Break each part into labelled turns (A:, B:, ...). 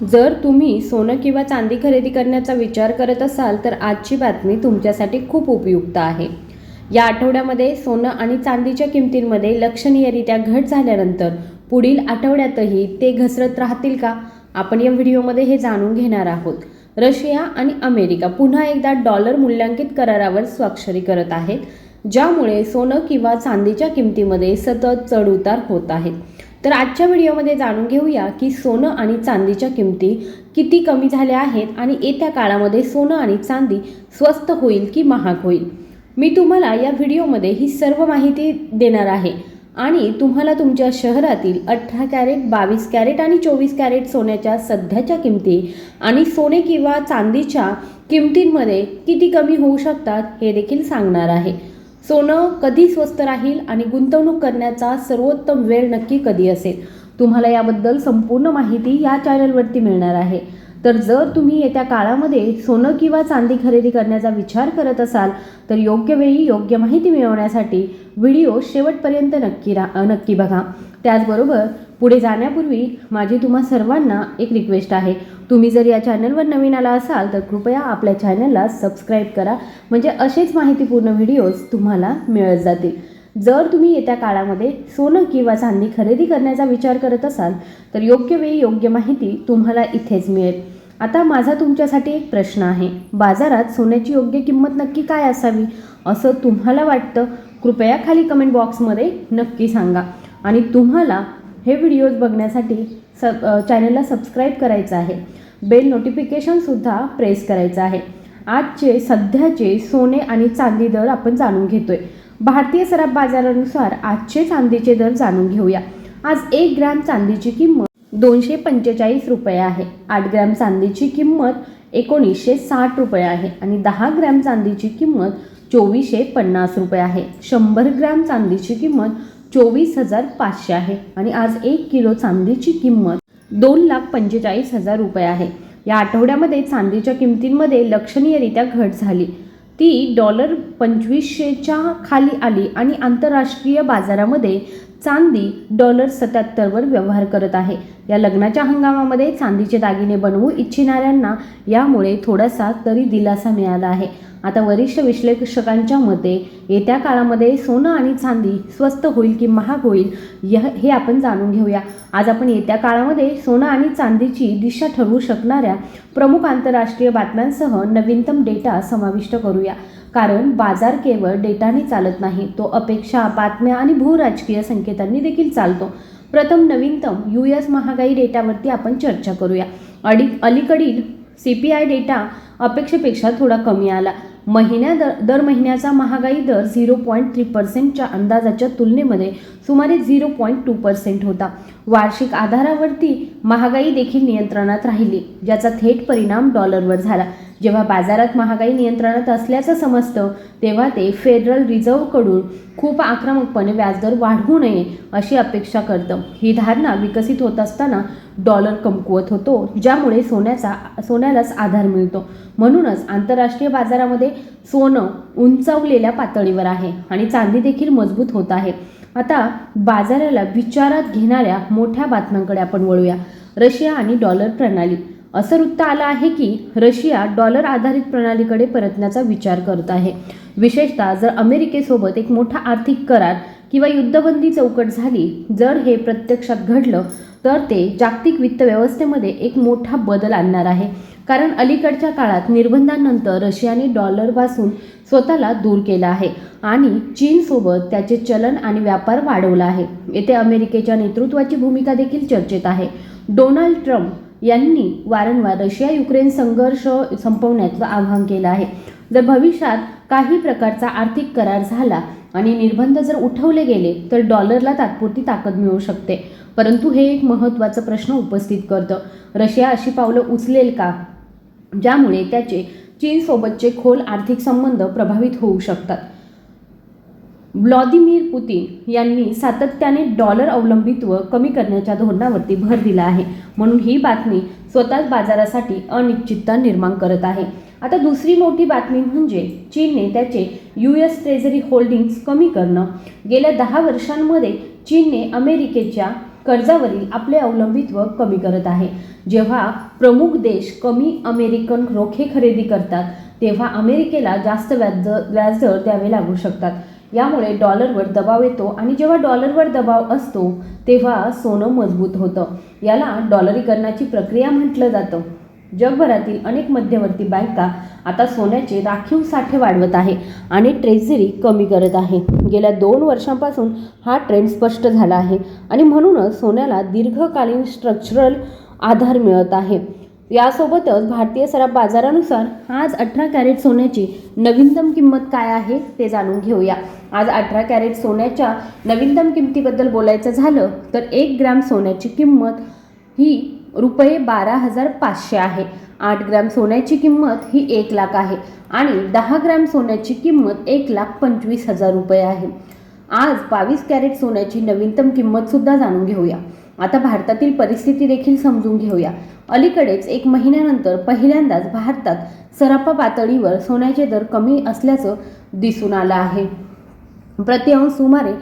A: जर तुम्ही सोनं किंवा चांदी खरेदी करण्याचा विचार करत असाल तर आजची बातमी तुमच्यासाठी खूप उपयुक्त आहे। या आठवड्यामध्ये सोनं आणि चांदीच्या किमतींमध्ये लक्षणीयरित्या घट झाल्यानंतर पुढील आठवड्यातही ते घसरत राहतील का? आपण या व्हिडिओमध्ये हे जाणून घेणार आहोत। रशिया आणि अमेरिका पुन्हा एकदा डॉलर मूल्यांकित करारावर स्वाक्षरी करत आहेत, ज्यामुळे सोनं किंवा चांदीच्या किमतीमध्ये सतत चढउतार होत आहेत। तर आजच्या व्हिडिओमध्ये जाणून घेऊया की सोनं आणि चांदीच्या किमती किती कमी झाल्या आहेत आणि येत्या काळामध्ये सोनं आणि चांदी स्वस्त होईल की महाग होईल। मी तुम्हाला या व्हिडिओमध्ये ही सर्व माहिती देणार आहे आणि तुम्हाला तुमच्या शहरातील 18 कॅरेट, 22 कॅरेट आणि 24 कॅरेट सोन्याच्या सध्याच्या किमती आणि सोने किंवा चांदीच्या किमतींमध्ये किती कमी होऊ शकतात हे देखील सांगणार आहे। सोनं कधी स्वस्त राहील आणि गुंतवणूक करण्याचा सर्वोत्तम वेळ नक्की कधी असेल, तुम्हाला याबद्दल संपूर्ण माहिती या चॅनलवरती मिळणार आहे। तर जर तुम्ही येत्या काळामध्ये सोनं किंवा चांदी खरेदी करण्याचा विचार करत असाल तर योग्य वेळी योग्य माहिती मिळवण्यासाठी व्हिडिओ शेवटपर्यंत नक्की बघा। त्याचबरोबर पुढे जाण्यापूर्वी माझी तुम्हा सर्वांना एक रिक्वेस्ट आहे, तुम्ही जर या चॅनलवर नवीन आला असाल तर कृपया आपल्या चॅनलला सबस्क्राईब करा, म्हणजे असेच माहितीपूर्ण व्हिडिओज तुम्हाला मिळत जातील। जर तुम्ही येत्या काळामध्ये सोनं किंवा चांदी खरेदी करण्याचा विचार करत असाल तर योग्य वेळी योग्य माहिती तुम्हाला इथेच मिळेल। आता माझा तुमच्यासाठी एक प्रश्न आहे, बाजारात सोन्याची योग्य किंमत नक्की काय असावी असं तुम्हाला वाटतं? कृपया खाली कमेंट बॉक्समध्ये नक्की सांगा। आणि तुम्हाला हे व्हिडिओज बघण्यासाठी चॅनलला सबस्क्राईब करायचं आहे, बेल नोटिफिकेशनसुद्धा प्रेस करायचं आहे। आजचे सध्याचे सोने आणि चांदी दर आपण जाणून घेतोय। भारतीय सराफ बाजारानुसार आजचे चांदीचे दर जाणून घेऊया। आज 1 ग्रॅम चांदीची किंमत 245 रुपये आहे। 8 ग्रॅम चांदीची किंमत 1960 रुपये आहे आणि 10 ग्रॅम चांदीची किंमत 2450 रुपये आहे। 100 ग्रॅम चांदीची किंमत 24,500 आहे आणि आज 1 किलो चांदीची किंमत 2,45,000 रुपये आहे। या आठवड्यामध्ये चांदीच्या किमतींमध्ये लक्षणीयरित्या घट झाली, ती $2500च्या खाली आली आणि आंतरराष्ट्रीय बाजारामध्ये चांदी $77 वर व्यवहार करत आहे। या लग्नाच्या हंगामामध्ये चांदीचे दागिने बनवू इच्छिणाऱ्यांना यामुळे थोडासा तरी दिलासा मिळाला आहे। आता वरिष्ठ विश्लेषकांच्या मते येत्या काळामध्ये सोनं आणि चांदी स्वस्त होईल की महाग होईल हे आपण जाणून घेऊया। आज आपण येत्या काळामध्ये सोनं आणि चांदीची दिशा ठरवू शकणाऱ्या प्रमुख आंतरराष्ट्रीय बातम्यांसह नवीनतम डेटा समाविष्ट करूया, कारण बाजार केवळ डेटाने चालत नाही, तो अपेक्षा, बातम्या आणि भूराजकीय संकेतांनी देखील चालतो। प्रथम नवीनतम US महागाई डेटावरती आपण चर्चा करूया। अलीकडील CPI डेटा अपेक्षेपेक्षा थोडा कमी आला। दर महिन्याचा महागाई दर 0.3%च्या अंदाजाच्या तुलनेमध्ये सुमारे 0.2% होता। वार्षिक आधारावरती महागाई देखील नियंत्रणात राहिली, ज्याचा थेट परिणाम डॉलरवर झाला। जेव्हा बाजारात महागाई नियंत्रणात असल्याचं समजतं तेव्हा ते फेडरल रिझर्व्हकडून खूप आक्रमकपणे व्याजदर वाढवू नये अशी अपेक्षा करतं। ही धारणा विकसित होत असताना डॉलर कमकुवत होतो, ज्यामुळे सोन्यालाच आधार मिळतो। म्हणूनच आंतरराष्ट्रीय बाजारामध्ये सोनं उंचावलेल्या पातळीवर आहे आणि चांदी देखील मजबूत होत आहे। आता बाजाराला विचारात घेणाऱ्या मोठ्या बातम्यांकडे आपण वळूया। रशिया आणि डॉलर प्रणाली। असं वृत्त आलं आहे की रशिया डॉलर आधारित प्रणालीकडे परतण्याचा विचार करत आहे। विशेषतः जर अमेरिकेसोबत एक मोठा आर्थिक करार किंवा युद्धबंदी चौकट झाली, जर हे प्रत्यक्षात घडलं तर ते जागतिक वित्त व्यवस्थेमध्ये एक मोठा बदल आणणार आहे, कारण अलीकडच्या काळात निर्बंधांनंतर रशियाने डॉलरपासून स्वतःला दूर केलं आहे आणि चीनसोबत त्याचे चलन आणि व्यापार वाढवला आहे। येथे अमेरिकेच्या नेतृत्वाची भूमिका देखील चर्चेत आहे। डोनाल्ड ट्रम्प यांनी वारंवार रशिया युक्रेन संघर्ष संपवण्याचं आवाहन केलं आहे। जर भविष्यात काही प्रकारचा आर्थिक करार झाला आणि निर्बंध जर उठवले गेले तर डॉलरला तात्पुरती ताकद मिळू शकते, परंतु हे एक महत्त्वाचा प्रश्न उपस्थित करतं, रशिया अशी पावलं उचलेल का ज्यामुळे त्याचे चीनसोबतचे खोल आर्थिक संबंध प्रभावित होऊ शकतात। व्लादिमीर पुतिन यांनी सातत्याने डॉलर अवलंबित्व कमी करण्याच्या धोरणावरती भर दिला आहे, म्हणून ही बातमी स्वतःच बाजारासाठी अनिश्चितता निर्माण करत आहे। आता दुसरी मोठी बातमी म्हणजे चीनने त्याचे US ट्रेझरी होल्डिंग्स कमी करणं। गेल्या 10 वर्षांमध्ये चीनने अमेरिकेच्या कर्जावरील आपले अवलंबित्व कमी करत आहे. जेव्हा प्रमुख देश कमी अमेरिकन रोखे खरेदी करतात तेव्हा अमेरिकेला जास्त व्याजदर द्यावे लागू शकतात. यामुळे डॉलरवर दबाव येतो आणि जेव्हा डॉलरवर दबाव असतो तेव्हा सोनं मजबूत होतं. याला डॉलरीकरणाची प्रक्रिया म्हटलं जातं. जगभरातील अनेक मध्यवर्ती बँका आता सोन्याचे राखीव साठे वाढवत आहे आणि ट्रेझरी कमी करत आहे. गेल्या 2 वर्षांपासून हा ट्रेंड स्पष्ट झाला आहे आणि म्हणूनच सोन्याला दीर्घकालीन स्ट्रक्चरल आधार मिळत आहे. यासोबतच भारतीय सराफ बाजारानुसार आज 18 कॅरेट सोन्याची नवीनतम किंमत काय आहे ते जाणून घेऊया. आज 18 कॅरेट सोन्याच्या नवीनतम किमतीबद्दल बोलायचं झालं तर 1 ग्रॅम सोन्याची किंमत ही रुपये 12,500 आहे. 8 ग्रॅम सोन्याची किंमत ही 1 लाख आहे आणि 10 ग्रॅम सोन्याची किंमत 1,25,000 रुपये आहे. आज 22 कॅरेट सोन्याची नवीनतम किंमतसुद्धा जाणून घेऊया. आता भारतातील परिस्थिती देखील समजून घेऊया. अलीकडेच 1 महिन्यानंतर पहिल्यांदाच भारतात सराफा पातळीवर सोन्याचे दर कमी असल्याचं दिसून आलं आहे. प्रति अंश सुमारे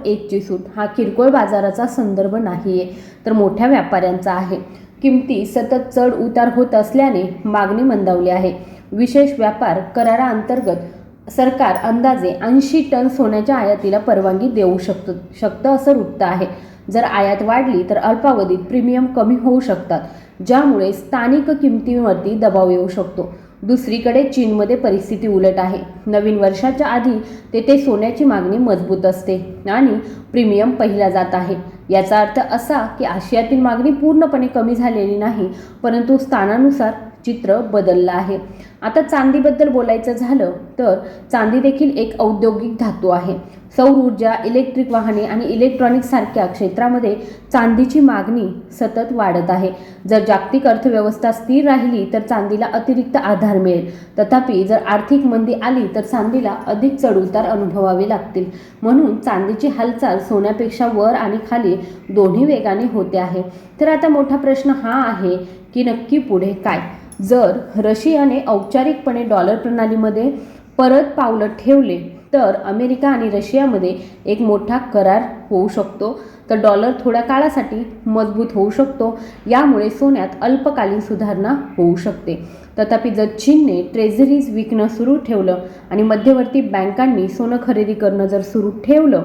A: $1ची सूट हा किरकोळ बाजाराचा संदर्भ नाहीये तर मोठ्या व्यापाऱ्यांचा आहे. किमती सतत चढ उतार होत असल्याने मागणी मंदावली आहे. विशेष व्यापार कराराअंतर्गत सरकार अंदाजे 80 टन सोन्याच्या आयातीला परवानगी देऊ शकतं असं वृत्त आहे. जर आयात वाढली तर अल्पावधीत प्रीमियम कमी होऊ शकतात, ज्यामुळे स्थानिक किमतींवरती दबाव येऊ शकतो. दुसरीकडे चीनमध्ये परिस्थिती उलट आहे. नवीन वर्षाच्या आधी तेथे सोन्याची मागणी मजबूत असते आणि प्रीमियम पाहिला जात आहे. याचा अर्थ असा की आशियातील मागणी पूर्णपणे कमी झालेली नाही, परंतु स्थानानुसार चित्र बदललं आहे. आता चांदीबद्दल बोलायचं झालं तर चांदी देखील एक औद्योगिक धातू आहे. सौर ऊर्जा, इलेक्ट्रिक वाहने आणि इलेक्ट्रॉनिक्स सारख्या क्षेत्रामध्ये चांदीची मागणी सतत वाढत आहे. जर जागतिक अर्थव्यवस्था स्थिर राहिली तर चांदीला अतिरिक्त आधार मिळेल. तथापि जर आर्थिक मंदी आली तर चांदीला अधिक चढउतार अनुभवावे लागतील. म्हणून चांदीची हालचाल सोन्यापेक्षा वर आणि खाली दोन्ही वेगाने होते आहे. तर आता मोठा प्रश्न हा आहे की नक्की पुढे काय? जर रशियाने औपचारिकपणे डॉलर प्रणालीमध्ये परत पावलं ठेवले तर अमेरिका आणि रशियामध्ये एक मोठा करार होऊ शकतो, तर डॉलर थोड्या काळासाठी मजबूत होऊ शकतो. यामुळे सोन्यात अल्पकालीन सुधारणा होऊ शकते. तथापि जर चीनने ट्रेझरीज विकणं सुरू ठेवलं आणि मध्यवर्ती बँकांनी सोनं खरेदी करणं जर सुरू ठेवलं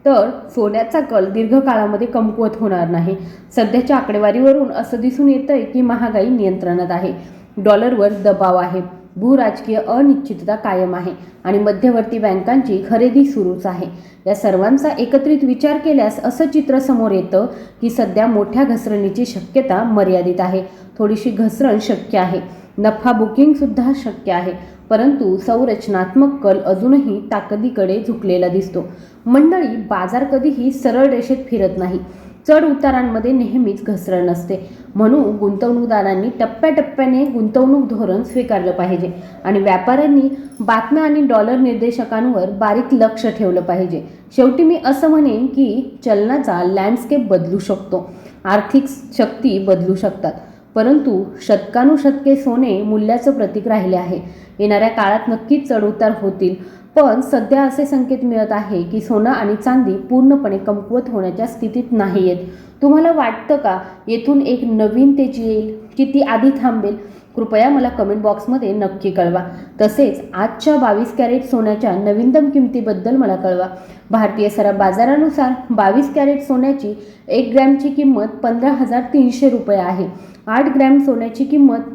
A: तर सोन्याचा कल दीर्घकाळामध्ये कमकुवत होणार नाही. सध्याच्या आकडेवारीवरून असं दिसून येतंय की महागाई नियंत्रणात आहे, डॉलरवर दबाव आहे, भूराजकीय अनिश्चितता कायम आहे आणि मध्यवर्ती बँकांची खरेदी सुरूच आहे. या सर्वांचा एकत्रित विचार केल्यास असं चित्र समोर येतं की सध्या मोठ्या घसरणीची शक्यता मर्यादित आहे. थोडीशी घसरण शक्य आहे, नफा बुकिंगसुद्धा शक्य आहे, परंतु संरचनात्मक कल अजूनही ताकदीकडे झुकलेला दिसतो. मंडळी, बाजार कधीही सरळ रेषेत फिरत नाही. चढ उतारांमध्ये नेहमीच घसरण असते. म्हणून गुंतवणूकदारांनी टप्प्याटप्प्याने गुंतवणूक धोरण स्वीकारलं पाहिजे आणि व्यापाऱ्यांनी बातम्या आणि डॉलर निर्देशकांवर बारीक लक्ष ठेवलं पाहिजे. शेवटी मी असं म्हणेन की चलनाचा लँडस्केप बदलू शकतो, आर्थिक शक्ती बदलू शकतात, परंतु शतकानुशतके सोने मूल्याचं प्रतीक राहिले आहे. येणाऱ्या काळात नक्कीच चढउतार होतील, पण सध्या असे संकेत मिळत आहे की सोनं आणि चांदी पूर्णपणे कमकुवत होण्याच्या स्थितीत नाही आहेत. तुम्हाला वाटतं का येथून एक नवीन तेजी येईल की ती आधी थांबेल? कृपया मला कमेंट बॉक्समध्ये नक्की कळवा. तसेच आजच्या 22 कॅरेट सोन्याच्या नवीनतम किमतीबद्दल मला कळवा. भारतीय सराफ बाजारानुसार 22 कॅरेट सोन्याची 1 ग्रॅमची किंमत 15,300 रुपये आहे. 8 ग्रॅम सोन्याची किंमत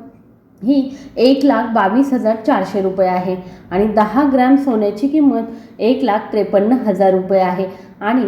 A: ही 1,22,400 रुपये आहे आणि 10 ग्रॅम सोन्याची किंमत 1,53,000 रुपये आहे. आणि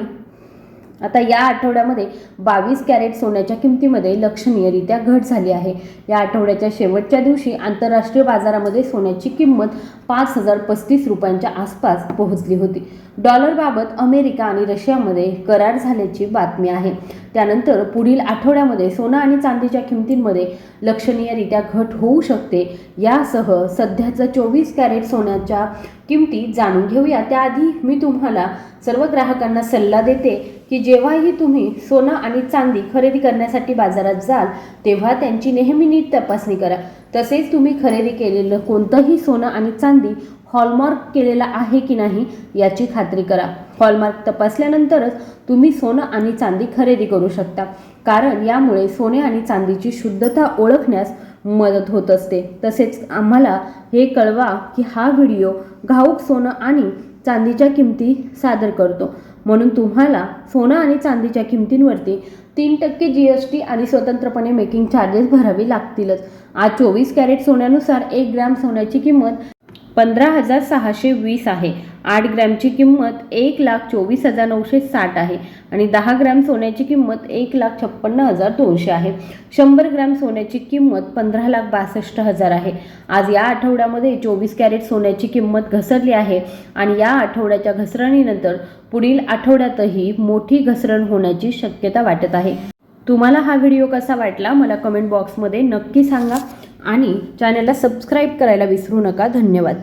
A: आता या आठवड्यामध्ये 22 कॅरेट सोन्याच्या किमतीमध्ये लक्षणीयरित्या घट झाली आहे. या आठवड्याच्या शेवटच्या दिवशी आंतरराष्ट्रीय बाजारामध्ये सोन्याची किंमत 5,035 रुपयांच्या आसपास पोहोचली होती. डॉलरबाबत अमेरिका आणि रशियामध्ये करार झाल्याची बातमी आहे. त्यानंतर पुढील आठवड्यामध्ये सोनं आणि चांदीच्या किमतींमध्ये लक्षणीयरित्या घट होऊ शकते. यासह सध्याचं 24 कॅरेट सोन्याच्या किमती जाणून घेऊया. त्याआधी मी तुम्हाला सर्व ग्राहकांना सल्ला देते की जेव्हाही तुम्ही सोनं आणि चांदी खरेदी करण्यासाठी बाजारात जाल तेव्हा त्यांची नेहमी नीट तपासणी करा. तसेच तुम्ही खरेदी केलेलं कोणतंही सोनं आणि चांदी हॉलमार्क केलेला आहे की नाही याची खात्री करा. हॉलमार्क तपासल्यानंतरच तुम्ही सोनं आणि चांदी खरेदी करू शकता, कारण यामुळे सोने आणि चांदीची शुद्धता ओळखण्यास मदत होत असते. तसेच आम्हाला हे कळवा की हा व्हिडिओ घाऊक सोनं आणि चांदीच्या किमती सादर करतो, म्हणून तुम्हाला सोनं आणि चांदीच्या किमतींवरती 3% GST आणि स्वतंत्रपणे मेकिंग चार्जेस भरावे लागतीलच. आज 24 कॅरेट सोन्यानुसार 1 ग्रॅम सोन्याची किंमत 15,620 आहे. 8 ग्रॅमची किंमत 1,24,960 आहे आणि 10 ग्रॅम सोन्याची किंमत 1,56,200 आहे. 100 ग्रॅम सोन्याची किंमत 15,62,000 आहे. आज या आठवड्यामध्ये 24 कॅरेट सोन्याची किंमत घसरली आहे आणि या आठवड्याच्या घसरणीनंतर पुढील आठवड्यातही मोठी घसरण होण्याची शक्यता वाटत आहे. तुम्हाला हा व्हिडिओ कसा वाटला मला कमेंट बॉक्समध्ये नक्की सांगा आणि चॅनलला सबस्क्राईब करायला विसरू नका. धन्यवाद.